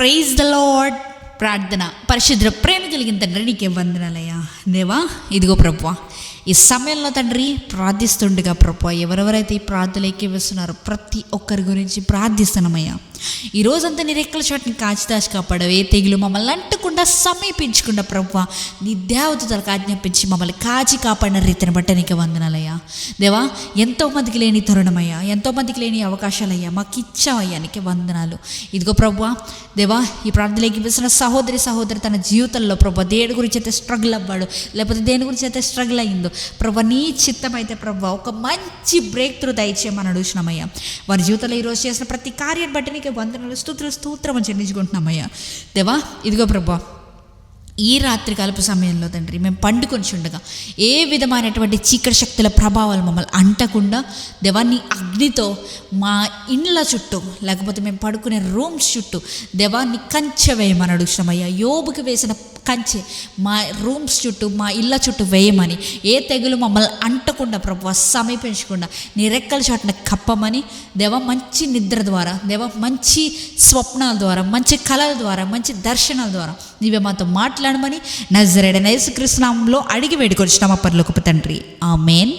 Praise the lord. ప్రార్థన. పరిశుద్ధ ప్రేమ కలిగిన తండ్రి నీకే వందనాలయ్యా. దేవా ఇదిగో ప్రభువా, ఈ సమయంలో తండ్రి ప్రార్థిస్తుండగా ప్రభువా, ఎవరెవరైతే ఈ ప్రార్థనలు ఎక్కివేస్తున్నారో ప్రతి ఒక్కరి గురించి ప్రార్థిస్తున్నామయ్యా. ఈ రోజంతా నీ రెక్కల చోటుని కాచిదాచి కాపాడవే, తెగులు మమ్మల్ని అంటకుండా సమీపించకుండా ప్రభువా నీ దేవతలకు ఆజ్ఞాపించి మమ్మల్ని కాచి కాపాడిన రీతిని బట్టి నీకే వందనాలయ్యా. దేవా ఎంతోమందికి లేని తరుణమయ్యా, ఎంతోమందికి లేని అవకాశాలయ్యా మాకు ఇచ్చావయ్యా, నీకే వందనాలు. ఇదిగో ప్రభువా దేవా, ఈ ప్రార్థనలోకి వేసిన సహోదరి తన జీవితంలో ప్రభు దేని గురించి అయితే స్ట్రగుల్ అవ్వాడు, లేకపోతే దేని గురించి అయితే స్ట్రగుల్ అయ్యిందో ప్రభు నీ చిత్తం అయితే ప్రభు ఒక మంచి బ్రేక్ త్రూ దయచేయమని అడుగుతున్నామయ్యా. వారి జీవితంలో ఈరోజు చేసిన ప్రతి కార్యాన్ని బట్టి నీకే వందనాలు, స్తోత్రం అని చెల్లించుకుంటున్నామయ్యా. దేవా ఇదిగో ప్రభు, ఈ రాత్రి కాలపు సమయంలో తండ్రి మేము పండుకొని ఉండగా ఏ విధమైనటువంటి చీకటి శక్తుల ప్రభావాలు మమ్మల్ని అంటకుండా దేవాన్ని అగ్నితో మా ఇండ్ల చుట్టూ, లేకపోతే మేము పడుకునే రూమ్స్ చుట్టూ దేవాన్ని కంచె వేయమని అడుగుతున్నామయ్యా. యోబుకి వేసిన కంచె మా రూమ్స్ చుట్టూ, మా ఇళ్ళ చుట్టూ వేయమని, ఏ తెగులు మమ్మల్ని అంటకుండా ప్రభు సమీపించకుండా నీ రెక్కల చాటున కప్పమని దేవా, మంచి నిద్ర ద్వారా దేవా, మంచి స్వప్నాల ద్వారా, మంచి కళల ద్వారా, మంచి దర్శనాల ద్వారా నీవే మాతో మాట్లాడమని నజరేయుడైన యేసుక్రీస్తు నామములో అడిగి వేడుకొచ్చున్నాము పరలోకపు తండ్రి. ఆమేన్.